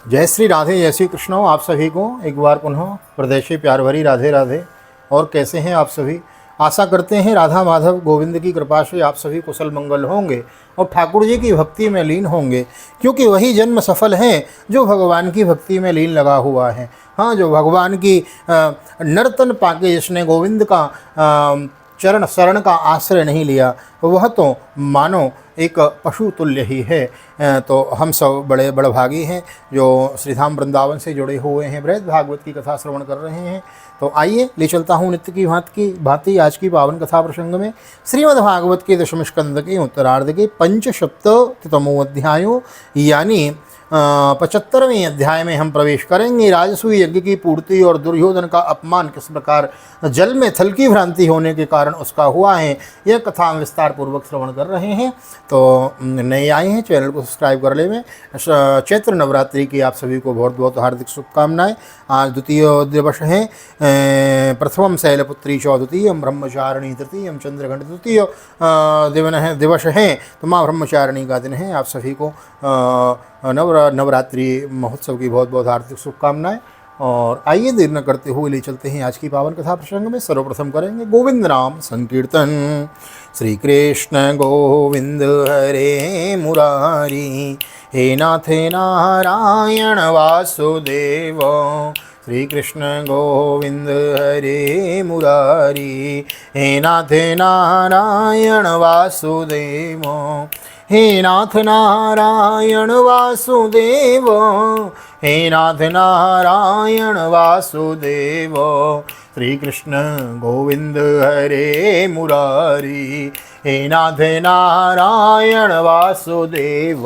जय श्री राधे, जय श्री कृष्ण। आप सभी को एक बार पुनः प्रदेशी प्यार भरी राधे राधे। और कैसे हैं आप सभी? आशा करते हैं राधा माधव गोविंद की कृपा से आप सभी कुशल मंगल होंगे और ठाकुर जी की भक्ति में लीन होंगे, क्योंकि वही जन्म सफल है जो भगवान की भक्ति में लीन लगा हुआ है। हाँ, जो भगवान की नर्तन पाके जिसने गोविंद का चरण शरण का आश्रय नहीं लिया, वह तो मानो एक पशु तुल्य ही है। तो हम सब बड़े बड़भागी हैं जो श्रीधाम वृंदावन से जुड़े हुए हैं, बृहद भागवत की कथा श्रवण कर रहे हैं। तो आइए ले चलता हूँ नित्य की भांति आज की पावन कथा प्रसंग में। श्रीमद् भागवत के दशम स्कंद के उत्तरार्ध के पंचसप्ततितमो अध्यायों यानी 75वें अध्याय में हम प्रवेश करेंगे। राजसूय यज्ञ की पूर्ति और दुर्योधन का अपमान किस प्रकार जल में थल की भ्रांति होने के कारण उसका हुआ है, यह कथा हम विस्तार पूर्वक श्रवण कर रहे हैं। तो नए आए हैं चैनल को सब्सक्राइब कर ले में। चैत्र नवरात्रि की आप सभी को बहुत बहुत हार्दिक शुभकामनाएं। आज द्वितीय दिवस है, प्रथमम शैलपुत्री च द्वितीयम ब्रह्मचारिणी तृतीयम चंद्रघंट तृतीय दिवस है। तो माँ ब्रह्मचारिणी का दिन है। आप सभी को नवरात्रि महोत्सव की बहुत बहुत हार्दिक शुभकामनाएं। और आइए देर न करते हुए ले चलते हैं आज की पावन कथा प्रसंग में। सर्वप्रथम करेंगे गोविंद नाम संकीर्तन। श्री कृष्ण गोविंद हरे मुरारी, हे नाथ नारायण वासुदेव। श्री कृष्ण गोविंद हरे मुरारी, हे नाथ नारायण वासुदेव। हे नाथ नारायण वासुदेव, हे नाथ नारायण वासुदेव। श्री कृष्ण गोविंद हरे मुरारी, हे नाथ नारायण वासुदेव।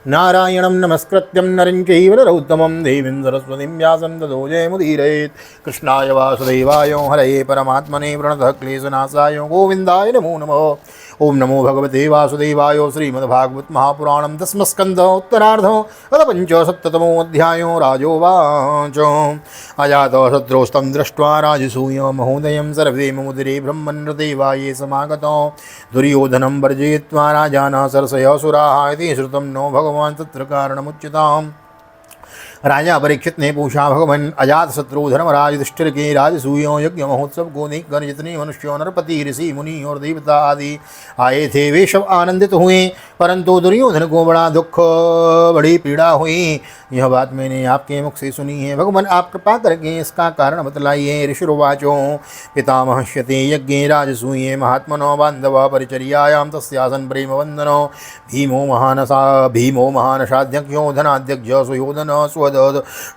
नारायणं नमस्कृत्यं नरं चैव नरोत्तमं देवीं सरस्वतीं व्यासं ततो जयमुदीरयेत्। कृष्णाय वासुदेवाय हरये परमात्मने प्रणतः क्लेशनाशाय गोविन्दाय नमो नमः। ओम नमो भगवते वासुदेवाय। श्रीमद्भागवत महापुराणं दशमस्कन्ध उत्तरार्ध अथ पंचसप्ततमो अध्यायो। राजोवाच अजातो शत्रुस्तं दृष्ट्वा राजसूय महोदयं सर्वे मुदिरे ब्रह्मन्नृदेवाये समागतो दुर्योधनं वर्जयित्वा राजानः सरसयासुराः इति श्रुतं नो भगवान् तत्र कारणमुच्यताम्। राजा परीक्षित ने पूछा, भगवान अजात शत्रु धर्मराज युधिष्ठिर के राजसूय यज्ञ महोत्सव को देखकर जितने मनुष्य नरपति ऋषि मुनि और देवता आदि आए थे वे सब आनंदित हुए, परंतु दुर्योधन को बड़ा दुख बड़ी पीड़ा हुई। यह बात मैंने आपके मुख से सुनी है, भगवान आप कृपा करके इसका कारण बतलाइए। ऋषिर्वाचो पितामहश्यते यज्ञे राजसूये महात्मनो बांधव परिचर्यायां तस्यासन प्रेम वंदनो। भीमो महानसाध्यक्षो धनाध्यक्ष सुयोधन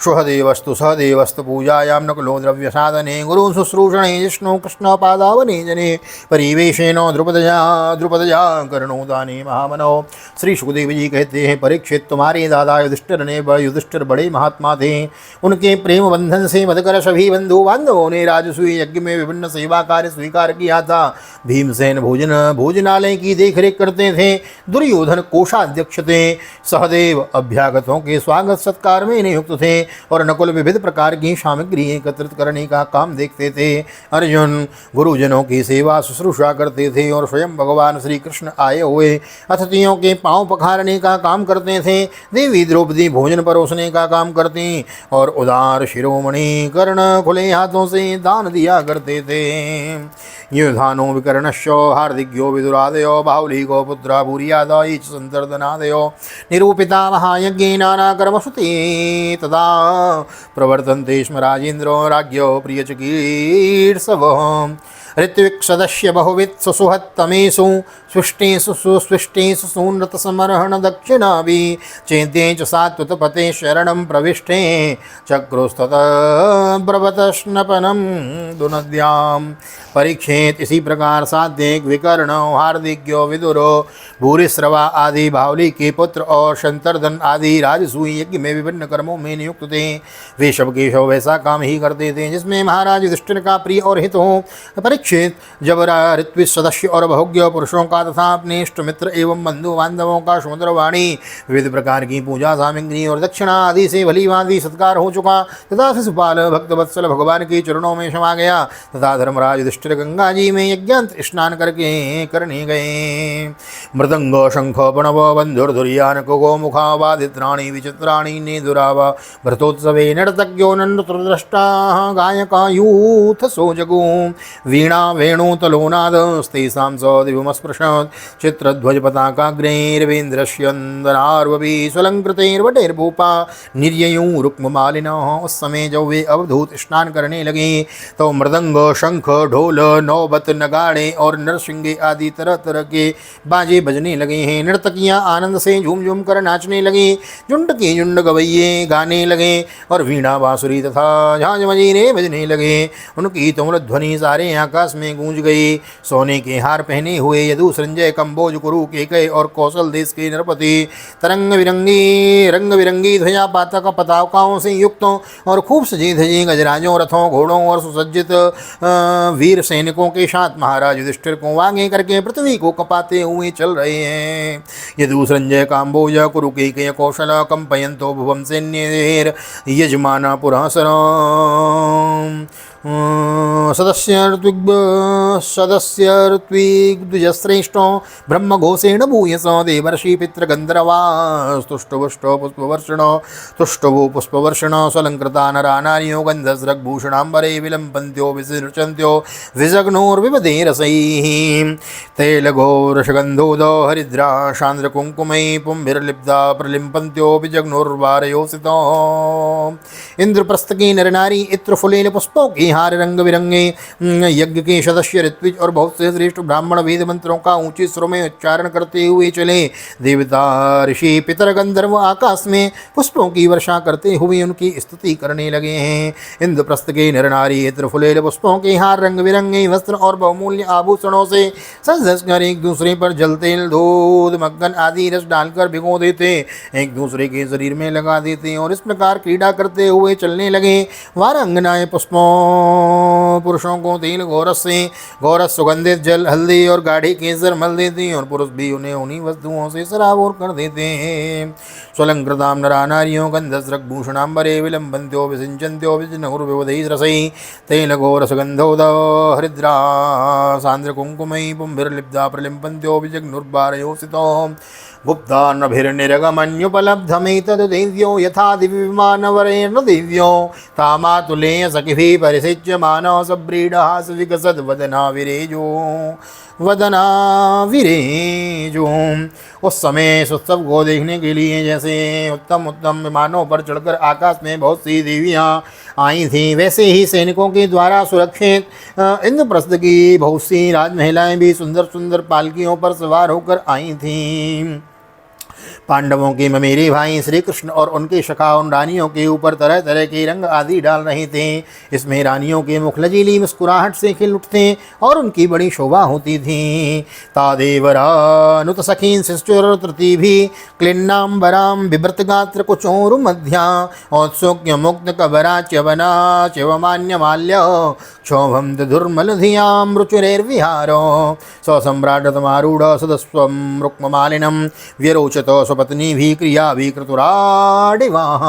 सुहदेवस्तु सहदेवस्तु पूजायां नकुलो द्रव्य साधने गुरु शुश्रूषणे जिष्णु कृष्ण पादावने जने परिवेशेन द्रुपदया कर्णोदाने महामनो। श्री सुखदेव जी कहते हैं, परीक्षित तुम्हारे दादा युधिष्ठिर बड़े महात्मा थे, उनके प्रेम बंधन से मदकर सभी बंधु बांधवों ने राजसूय यज्ञ में विभिन्न सेवा कार्य स्वीकार किया था। भीमसेन भोजनालय की देखरेख करते थे, दुर्योधन कोषाध्यक्ष थे, सहदेव अभ्यागतों के स्वागत सत्कार में नियुक्त थे और नकुल विविध प्रकार की सामग्री एकत्रित करने का काम देखते थे। अर्जुन गुरुजनों की सेवा शुश्रूषा करते थे और स्वयं भगवान श्री कृष्ण आए हुए अतिथियों के पांव पखारने का काम करते थे। देवी द्रौपदी भोजन परोसने का काम करती और उदार शिरोमणि कर्ण खुले हाथों से दान दिया करते थे। युधानो विकर्णश्च हार्दिक्यो विदुरादयो बाहुलीको पुत्रा भूरियादय संतर्दनादयो निरूपिता महायज्ञे नाना कर्मसुते तदा प्रवर्तन्ते स्म राजेन्द्रो राज्ञो प्रियचिकीर्षवः। ऋत्विक् सदस्य बहुवित्सु सुहत्तमेषु सृष्टेषु सुस्पृष्टेषु सूनृतसमर्हण दक्षिणाभि चेद्ये च सात्वतपते शरणं प्रविष्टे चक्रुस्ततः ब्रवतस्नपनं दुनद्यां। परीक्षेत इसी प्रकार सात्विक विकर्ण हार्दिक्यो विदुरो भूरिश्रवा आदि बाहुली के पुत्र और शंतर्दन आदि राजसूय यज्ञ में विभिन्न कर्मों में नियुक्त थे। वे सब के सब वैसा काम ही करते थे जिसमें महाराज युधिष्ठिर का प्रिय और हित हो। परीक्षित जब ऋत्विक सदस्य और बहुज्ञ पुरुषों का का तथा अपने इष्ट मित्र एवं बंधु बांधवों का सुमधुर वाणी विविध प्रकार की पूजा सामग्री और दक्षिणा आदि से भली भांति सत्कार हो चुका तथा शिशुपाल भक्त वत्सल भगवान के चरणों में समा गया तथा धर्मराज युधिष्ठिर गंगा जी में यज्ञांत स्नान करके करने गए। मृदंग शंख प्रणव बंधुर्धुर्यान गोमुखा वादित्राणि विचित्राणि नेदुरावा भरतोत्सवे नर्तज्ञो नृतद्रष्टा गायका यूथ सोजगो वीणा वेणुतलोनाद स्तेषां सदिवमस्पृशत् चित्रध्वज पताकाग्रैर्वेन्द्रस्यन्दनार्वपि स्वलंकृतैर्वटैर्भूपा निर्ययुं रुक्ममालिनः। उस समय जब वे अवधूत स्नान करने लगे तो मृदंग शंख ढोल नौबत नगाड़े और नरसिंगे आदि तरह तरह के बाजे बजने लगे हैं। नर्तकियां आनंद से झूम झूम कर नाचने लगी, झुंड के झुंड गवैये गाने लगे और वीणा बांसुरी तथा झांझ मजीरे बजने लगे। उनकी तुमुल ध्वनि सारे आकाश में गूंज गई। सोने के हार पहने हुए यदु संजय कंबोज कुरु केकय और कौशल देश के नरपति रंग बिरंगी ध्वजा पातक पताकाओं से युक्त और खूब सजे धजे गजराजों रथों घोड़ों और सुसज्जित वीर सैनिकों के साथ महाराज युधिष्ठिर को आगे करके पृथ्वी को कपाते हुए चल रहे हैं। यदु संजय काम्बोज कुरु केकय कौशल कंपयंतो भुवं सैन्यैर् यजमाना पुरःसर सदस्यर्त्विग्द्विजश्रेष्ठो ब्रह्मघोषेण भूयस देवर्षि पितृगन्धर्वास्तुष्टवुष्टो पुष्पवर्षिण स्वलंकृता नरा नार्यो गन्धस्रग्भूषणाम्बरे विलम्पन्त्यो विसृजन्त्यो विजघ्नोर्विवदे रसैः तैलघोरसगन्धोदो हरिद्रा चान्द्रकुङ्कुमैः पुंभिर्लिप्ता प्रलिम्पन्त्यो विजघ्नोर्वारयोसितो। इंद्रप्रस्थ के नर नारी इत्र फुलेल पुष्पों के हार रंग बिरंगे यज्ञ के सदस्य ऋत्विज और बहुत से श्रेष्ठ ब्राह्मण वेद मंत्रों का ऊंचे स्वरों में उच्चारण करते हुए चले। देवता ऋषि पितर गंधर्व आकाश में पुष्पों की वर्षा करते हुए उनकी स्तुति करने लगे हैं। इंद्रप्रस्थ के नर नारी इत्र फुलेल पुष्पों के हार रंग बिरंगे वस्त्र और बहुमूल्य आभूषणों से सज कर एक दूसरे पर जल तेल दूध मक्खन आदि रस डालकर भिगो देते, एक दूसरे के शरीर में लगा देते और इस प्रकार क्रीड़ा करते हुए चलने लगे। वारांगनाएं पुष्पों पुरुषों को तेल गोरस सुगंधित जल हल्दी और गाढ़ी केसर मल देते और पुरुष भी उन्हें उन्हीं वस्तुओं से सराबोर कर देते हैं। स्वलंकृतां नरा नार्यो गन्धस्रग्भूषणाम्बरे विलम्बन्त्यो विसिञ्चन्त्यो विजघ्नोर्विवदैः रसैः तैलघोरसगन्धोदो हरिद्रा सान्द्रकुङ्कुमैः पुंभिर्लिप्ता प्रलिम्पन्त्यो विजघ्नुर्वारयोसितो। गुप्तान्नभिर्निरगमन्युपलब्धमेतद् दिव्यो यथा दिव्यमानवरेण दिव्यो तामातुलेय सखिभिः परिसिच्यमानो सव्रीडः सुविकसद् वदना विरेजो। उस समय उत्सव को देखने के लिए जैसे उत्तम उत्तम विमानों पर चढ़कर आकाश में बहुत सी देवियाँ आई थीं, वैसे ही सैनिकों के द्वारा सुरक्षित इंद्रप्रस्थ की बहुत सी राजमहिलाएं भी सुंदर सुंदर पालकियों पर सवार होकर आई थीं। पांडवों के ममेरे भाई श्री कृष्ण और उनके सखा उन रानियों के ऊपर तरह तरह के रंग आदि डाल रहे थे। इसमें रानियों के मुख लजीली मुस्कुराहट से खिल उठते और उनकी बड़ी शोभा होती थी। तादेवरानुत सखीन शिष्टुर तृतिभिः क्लिन्नाम्बरां बिभृत गात्र कुचोरुमध्या औत्सुक्य मुक्त कबरा च्यवना च्यवमान्यमाल्य क्षोभं दुर्मलधियां रुचिरेर्विहारो स्वसम्राटतमारूढ़ सदस्वं रुक्ममालिनं व्यरोचत स्वपत्नी भी क्रिया भी क्रतुराडिवाह।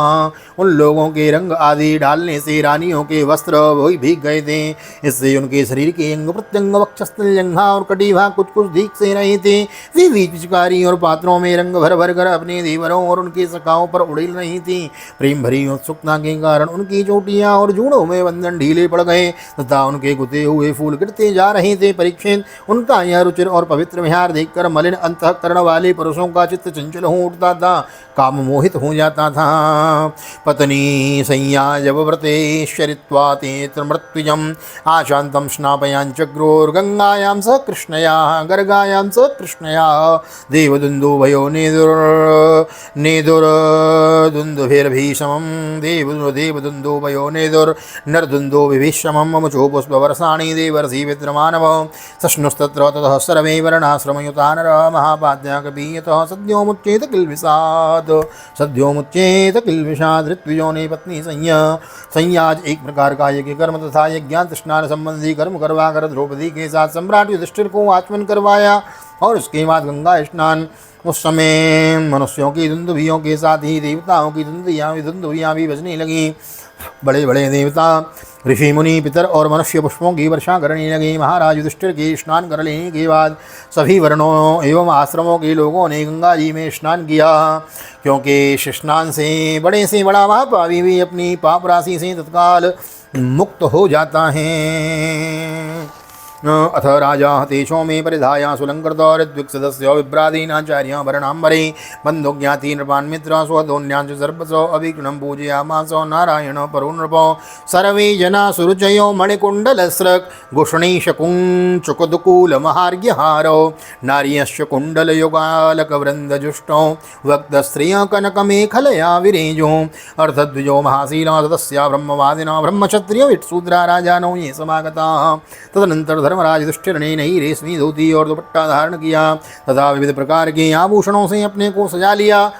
उन लोगों के रंग आदि डालने से रानियों के वस्त्र वही भीग गए थे। इससे उनके शरीर के अंग प्रत्यंग वक्षस्थल जंघा और कटीभा कुछ कुछ दीख से रहे थे। वे बीच पिचकारी और पात्रों में रंग भर भर कर अपने देवरों और उनके सखाओं पर उड़ेल रही थी। प्रेम भरी उत्सुकता के कारण उनकी चोटियां और जूड़ों में बंधन ढीले पड़ गए तथा उनके गुथे हुए फूल गिरते जा रहे थे। परीक्षित उनका यह रुचिर और पवित्र विहार देखकर मलिन अंतःकरण वाले पुरुषों का चित्त चंचल हो उठता था, काम मोहित हो जाता था। पत्नी संज्ञा जब व्रतेश्वरित्वा तेत्र मृत्युजम आशांतम स्नापयांचक्रोर गंगायां स कृष्णया गर्गायां स कृष्णया देवदुन्दुभयो नेदुर्दुन्दुभिर्भीषमं देवदुन्दुभयो नेदुर्नरदुन्दुभिभीषमं ममुचो पुष्पवर्षाणि देवर्षि विद्रमानव सष्णुस्तत्र ततः सर्वे वर्णाश्रमयुता नरः महापाद्या कपीयतः सद्यो मुच्येत किल विषाद ऋत्विजों ने पत्नी संयाज एक प्रकार का यज्ञ कर्म तथा यज्ञांत स्नान संबंधी कर्म करवा कर द्रौपदी के साथ सम्राट युधिष्ठिर को आचमन करवाया। और उसके बाद गंगा स्नान। उस समय मनुष्यों की धुंधुभियों के साथ ही देवताओं की धुंधुभियाँ भी बजने लगी। बड़े बड़े देवता, ऋषि, मुनि, पितर और मनुष्य पुष्पों की वर्षा करने लगे। महाराज युधिष्ठिर के स्नान कर लेने के बाद सभी वर्णों एवं आश्रमों के लोगों ने गंगा जी में स्नान किया, क्योंकि इस स्नान से बड़ा महापापी भी अपनी पाप राशि से तत्काल मुक्त हो जाता है। अथ राजा तेषो में परिधाया सुलंकृत ऋद्विक्सदस्य विभ्रादीनाचार्य वर्णाम्बरे बंधु ज्ञाति नृपान् मित्र स्वदोन्यांच सर्पसो अभिघ्नं पूजयामास नारायण परो नृपो सर्वे जना सुरुचयो मणिकुण्डलस्रक् घुष्णीशकुञ्चुकुदुकूलमहार्घ्यहारो नार्यश्च कुण्डलयुगालकवृन्दजुष्टो वक्तस्त्रिय कनकमेखलया विरेजो अर्थद्विजो महाशीला तस्या ब्रह्मवादिना ब्रह्मक्षत्रिय विट्शूद्रा राजानो ये समागताः। तदनंतर धर्मराज युधिष्ठिर ने नई रेशमी धोती और दुपट्टा धारण किया तथा विविध प्रकार के आभूषणों से अपने को सजा लिया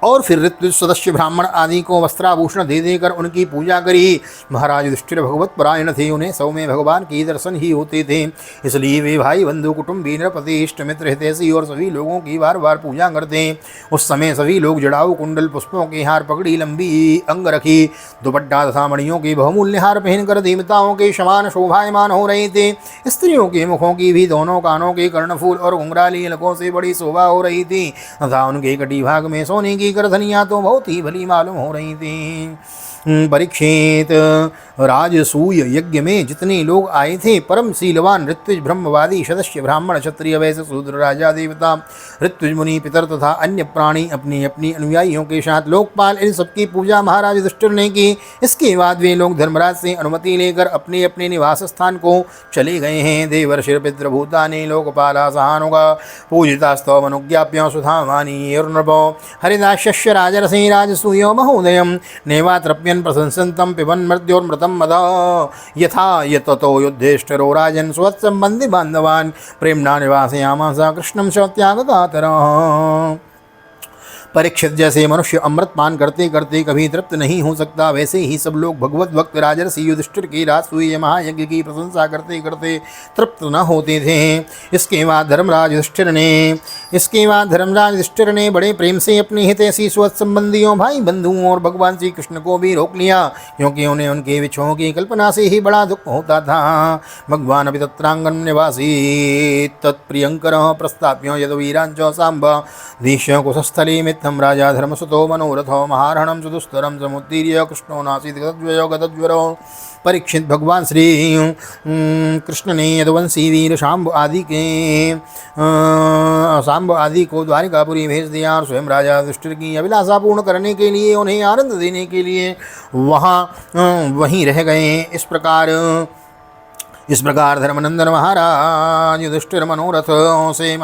और फिर ऋत्विज सदस्य ब्राह्मण आदि को वस्त्राभूषण दे देकर उनकी पूजा करी। महाराज युधिष्ठिर भगवत परायण थे, उन्हें सब में भगवान के दर्शन ही होते थे, इसलिए वे भाई बंधु कुटुंबी नृपति इष्ट मित्र हितैषी और सभी लोगों की बार बार पूजा करते। उस समय सभी लोग जड़ाऊ कुंडल, पुष्पों के हार, पगड़ी, लंबी अंगरखी, दुपट्टा तथा मणियों के बहुमूल्य हार पहनकर देवताओं के समान शोभायमान हो रहे थे। स्त्रियों के मुखों की भी दोनों कानों के कर्णफूल और घुंघराली अलकों से बड़ी शोभा हो रही थी तथा उनके कटी भाग में सोने की करधनियाँ तो बहुत ही भली मालूम हो रही थी। परीक्षित, राजसूय यज्ञ में जितने लोग आए थे परम शीलवान ऋत्विज, ब्रह्मवादी, सदस्य, ब्राह्मण, क्षत्रिय, वैश्य, शूद्र, राजा, देवता, ऋत्विज, मुनि, पितर तथा अन्य प्राणी अपनी अपनी अनुयायियों के साथ लोकपाल, इन सबकी पूजा महाराज युधिष्ठिर ने की। इसके बाद वे लोग धर्मराज से अनुमति लेकर अपने अपने निवास स्थान को चले गए हैं। देवर्षि पितृभूतानि लोकपाला सहानुगा पूजितास्तव अनुज्ञाप्य सुधामानी नृपो हरिदास्यस्य राजर्षि राजसूयो महोदयं नैवात्रप्यन् प्रशंसन्तं पिबन् मृत्योर्मृतं मद यथा यततो युद्धेष्टरो राजन् स्वत्सम्बन्धि बान्धवान् प्रेम्णा निवासयामास कृष्णं च त्यागकातरः। परीक्षित, जैसे मनुष्य अमृत पान करते करते कभी तृप्त नहीं हो सकता, वैसे ही सब लोग भगवत भक्त राजर्षि युधिष्ठिर के राजसूय महायज्ञ की प्रशंसा करते करते तृप्त न होते थे। इसके बाद धर्मराज युधिष्ठिर ने बड़े प्रेम से अपने हितैषी स्वत संबंधियों, भाई बंधुओं और भगवान श्री कृष्ण को भी रोक लिया, क्योंकि उन्हें उनके विछोह की कल्पना से ही बड़ा दुख होता था। भगवान अभी तत्रांगन निवासी तत्प्रियंकर प्रस्ताप्य यदवीरांच सांब दीश्य कुशस्थली मित्थम राजा धर्मसुतो मनोरथो महारणम चतुस्तरम समुत्तीर्य कृष्णो नासीद गतज्वरो। परीक्षित, भगवान श्री कृष्ण ने यदुवंशी वीर शाम्ब आदि को द्वारिकापुरी भेज दिया और स्वयं राजा युधिष्ठिर की अभिलाषा पूर्ण करने के लिए, उन्हें आनंद देने के लिए वहीं रह गए। इस प्रकार धर्मनंदन महाराज युधिष्ठिर मनोरथों के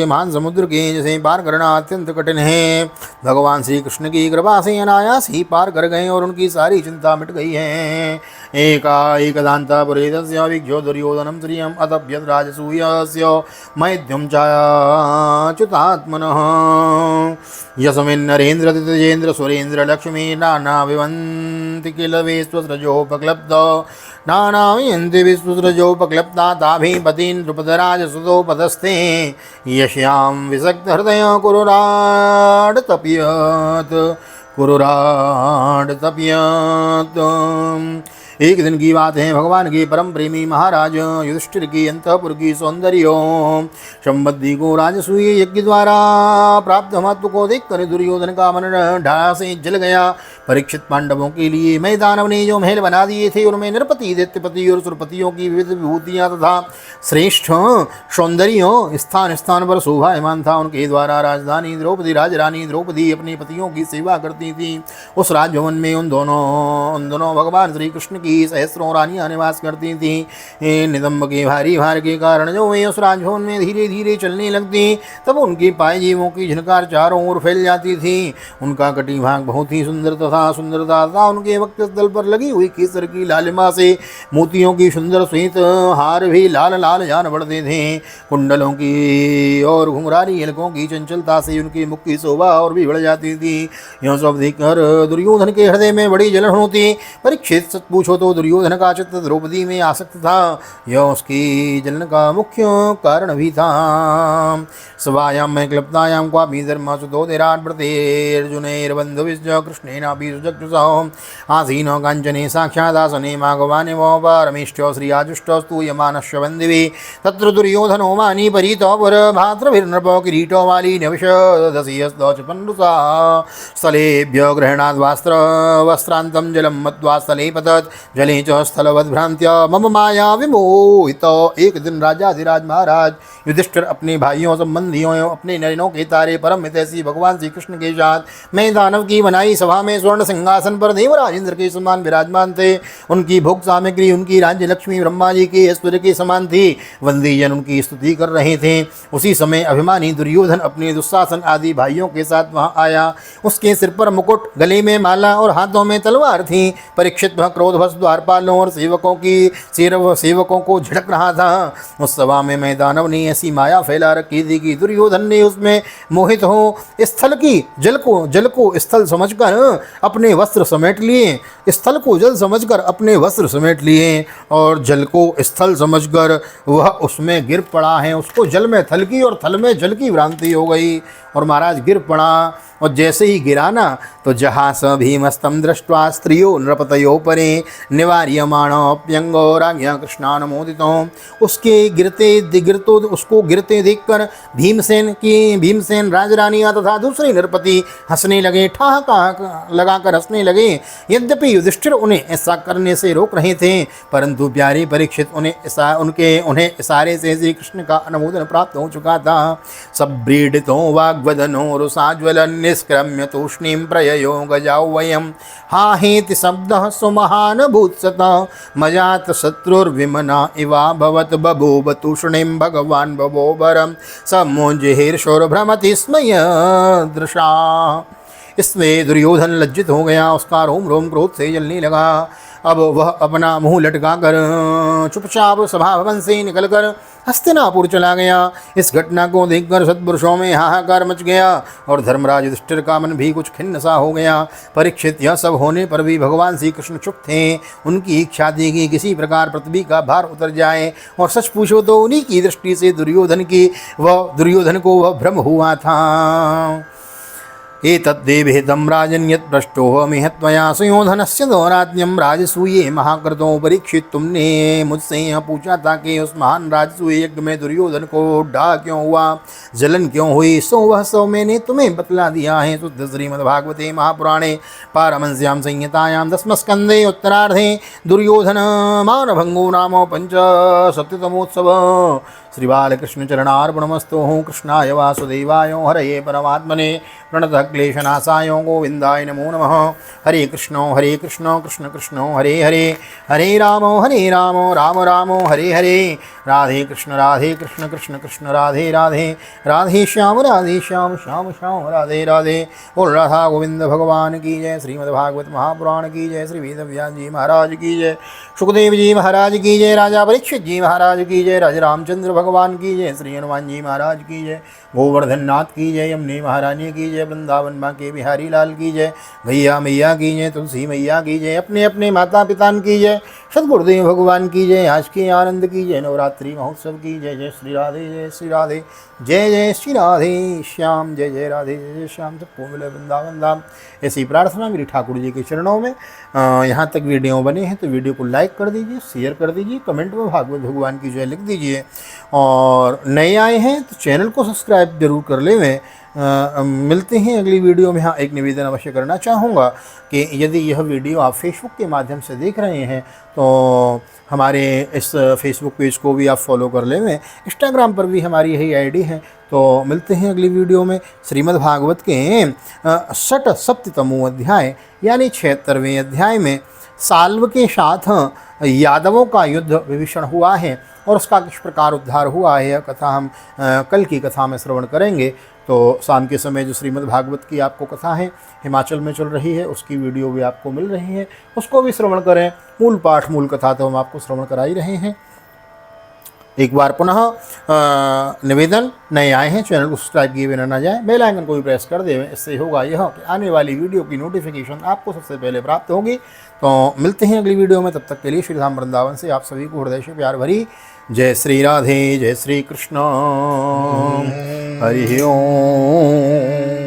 महान समुद्र के जैसे पार करना अत्यंत कठिन है, भगवान श्री कृष्ण की कृपा से अनायास ही पार कर गए और उनकी सारी चिंता मिट गई है। एकदंतापुरेदस्य विज्ञो दुर्योधनं श्रियम् अतभ्यत् राजसूयस्य मैथ्यं चाच्युतात्मनः यस्मिन् नरेन्द्र तेजेन्द्र सुरेन्द्र लक्ष्मी नाना विवन्ति किल विश्वसृजोपक्लब्ध नानायन्ति विश्वसृजोपक्लब्धा ताभिपतीन् नृपतराजसुतोपदस्ते यश्यां विसक्तहृदय कुरुराड तप्यत्। एक दिन की बात है, भगवान के परम प्रेमी महाराज युधिष्ठिर की अंतःपुर की सौंदर्य संबद्धि को राजसूय यज्ञ द्वारा प्राप्त महत्व को देखकर दुर्योधन का मन ढा से जल गया। परीक्षित, पांडवों के लिए मैं दानव ने जो महल बना दिए थे उनमें नृपति, दैत्यपति और सुरपतियों की विविध विभूतियाँ तथा श्रेष्ठ सौंदर्य स्थान स्थान पर शोभायमान था। उनके द्वारा राजधानी द्रौपदी, राजरानी द्रौपदी अपने पतियों की सेवा करती थी। उस राजभवन में उन दोनों भगवान श्री कृष्ण की सहस्रों रानियां निवास करती थी। नितंब के भारी भार के कारण जो वे उस राजभवन में धीरे धीरे चलने लगती, तब उनकी पायजीवों की झनकार चारों ओर फैल जाती थी। उनका कटी भाग बहुत ही सुंदरता था। उनके वक्षस्थल पर लगी हुई केसर की लालिमा से मोतियों की सुंदर श्वेत हार भी लाल लाल जान पड़ते थे। कुंडलों की और घुंघरारी हलकों की चंचलता से उनके मुख की शोभा और भी बढ़ जाती थी। यह सब देखकर दुर्योधन के हृदय में बड़ी जलन होती। परीक्षित, सच पूछो पूछो तो दुर्योधन का चित्त द्रौपदी में आसक्त था, यह उसकी जलन का मुख्य कारण भी था। सभायां में क्लप्तायां क्वापि धर्मसुतोदिराट् अर्जुनैर्बन्धुभिश्च कृष्णेनापि सुचक्षुषः आसीनो काञ्चने साक्षादासने माघवाने वो पारमेष्ठ्यो श्रियाजुष्टस्तु यमानस्य वन्दिभिः तत्र दुर्योधनो मानी परीतो पुरभाद्रभिर्नृपो किरीटो वाली नविशदसि हस्तो च पण्डुसा स्थलेभ्यो गृह्णाद् वस्त्रान्तं जलं मत्वा स्थले पतत् जले च स्थलवद्भ्रान्त्या मम माया विमोहितो। एक दिन राजाधिराज महाराज युधिष्ठिर अपने भाइयों संबंधियों एवं अपने नयनों के तारे परम हितैषी भगवान श्री कृष्ण के साथ मैं दानव की बनाई सभा में स्वर्ण सिंहासन पर देवराज इंद्र के समान विराजमान थे। उनकी भोग सामग्री उनकी राज्य लक्ष्मी ब्रह्मा जी के ऐश्वर्य के समान थी। वंदीजन उनकी स्तुति कर रहे थे। उसी समय अभिमानी दुर्योधन अपने दुशासन आदि भाइयों के साथ वहां आया। उसके सिर पर मुकुट, गले में माला और हाथों में तलवार थी। परीक्षित वह क्रोधवश द्वारपालों और सेवकों को झिड़क रहा था। उस सभा में मैं दानव ने ऐसी माया फैला रखी थी कि दुर्योधन ने उसमें मोहित हो स्थल की जल को स्थल समझकर अपने वस्त्र समेट लिए, स्थल को जल समझकर अपने वस्त्र समेट लिए और जल को स्थल समझकर वह उसमें गिर पड़ा है। उसको जल में थल की और थल में जल की भ्रांति हो गई और महाराज गिर पड़ा। और जैसे ही गिरा ना तो जहास भीमस्तम दृष्ट्वा स्त्रियो नृपतयो परे निवार्यमाणोऽप्यंगो राज्ञा कृष्णानुमोदितो। उसके उसको गिरते देखकर भीमसेन राजरानियां तथा दूसरे नृपति हंसने लगे, ठहाका लगाकर हंसने लगे। यद्यपि युधिष्ठिर उन्हें ऐसा करने से रोक रहे थे, परंतु प्यारे परीक्षित उन्हें इशारे से श्री कृष्ण का अनुमोदन प्राप्त हो चुका था। सब्रीडितो वाग्वदनो रुसाज्वलन निष्क्रम्य तूष्णीं प्रययो गजाओ वयम हाहेति शब्दः सुमहान भूत्सता मजात शत्रुर्विमना इवा भवत बभूव तूष्णीं भगवान बभोवरम समोजहिर्षोर्भ्रमति स्मय दृशा। इसमें दुर्योधन लज्जित हो गया, उसका रोम रोम क्रोध से जलने लगा। अब वह अपना मुंह लटकाकर चुपचाप सभा भवन से निकलकर हस्तिनापुर चला गया। इस घटना को देखकर सत्पुरुषों में हाहाकार मच गया और धर्मराज युधिष्ठिर का मन भी कुछ खिन्न सा हो गया। परीक्षित यह सब होने पर भी भगवान श्री कृष्ण चुप थे। उनकी इच्छा थी कि किसी प्रकार पृथ्वी का भार उतर जाए और सच पूछो तो उन्हीं की दृष्टि से दुर्योधन को वह भ्रम हुआ था। एतद्देवेदं राजन् यत् पृष्टोऽहमिह त्वया सुयोधनस्य दौराज्ञं राजसूये महाकृतो। परीक्षित तुमने मुझसे यह पूछा था कि उस महान राजसूय यज्ञ में दुर्योधन को डाह क्यों हुआ, जलन क्यों हुई, सो वह सब मैंने तुम्हें बतला दिया है। शुद्ध श्रीमद्भागवते महापुराणे पारमहंस्यां संहितायां दशमस्कन्धे उत्तरार्धे दुर्योधन मानभंगो नाम पंचसप्ततमोत्सव। श्री बालकृष्ण चरणार्पणमस्तु। कृष्णाय वासुदेवाय हरये परमात्मने प्रणतः क्लेशनाशाय गोविंदाय नमो नमः। हरे कृष्ण कृष्ण कृष्ण हरे हरे, हरे राम राम राम हरे हरे। राधे कृष्ण कृष्ण कृष्ण राधे राधे, राधे श्याम श्याम श्याम राधे राधे। बोल राधा गोविंद भगवान की जय। श्रीमद्भागवत महापुराण की जय। श्री वेदव्यास जी महाराज की जय। सुखदेव जी महाराज की जय। राजा परीक्षित जी महाराज की जय। राजा रामचंद्र भगवान की जय। श्री हनुमान जी महाराज की जय। गोवर्धन नाथ की जय। यमुने महारानी की जय। वृंदावन माँ के बिहारी लाल की जय। भैया मैया की जय। तुलसी मैया की जय। अपने अपने माता पिता की जय। सद्गुरुदेव भगवान की जय। आज के आनंद की जय। नवरात्रि महोत्सव की जय। जय श्री राधे जय श्री राधे, जय जय श्री राधे श्याम, जय जय राधे जय जय श्याम। सबको मिले वृंदावन धाम। ऐसी प्रार्थना मेरी ठाकुर जी के चरणों में। यहाँ तक वीडियो बने हैं तो वीडियो को लाइक कर दीजिए, शेयर कर दीजिए, कमेंट में भागवत भगवान की जय लिख दीजिए। और नए आए हैं तो चैनल को सब्सक्राइब जरूर कर लें। मिलते हैं अगली वीडियो में। हाँ, एक निवेदन अवश्य करना चाहूँगा कि यदि यह वीडियो आप फेसबुक के माध्यम से देख रहे हैं तो हमारे इस फेसबुक पेज को भी आप फॉलो कर लें। इंस्टाग्राम पर भी हमारी यही आईडी है। तो मिलते हैं अगली वीडियो में। श्रीमद् भागवत के 67तमो अध्याय यानी 76वें अध्याय में साल्व के साथ यादवों का युद्ध विभीषण हुआ है और उसका किस प्रकार उद्धार हुआ है, यह कथा हम कल की कथा में श्रवण करेंगे। तो शाम के समय जो श्रीमद् भागवत की आपको कथा है हिमाचल में चल रही है, उसकी वीडियो भी आपको मिल रही है, उसको भी श्रवण करें। मूल पाठ मूल कथा तो हम आपको श्रवण करा ही रहे हैं। एक बार पुनः निवेदन, नए आए हैं चैनल को सब्सक्राइब किए बिना ना जाएं, बेल आइकन को भी प्रेस कर दें। इससे होगा यह कि आने वाली वीडियो की नोटिफिकेशन आपको सबसे पहले प्राप्त होगी। तो मिलते हैं अगली वीडियो में, तब तक के लिए श्री धाम वृंदावन से आप सभी को हृदय से प्यार भरी जय श्री राधे, जय श्री कृष्ण, हरि ओम।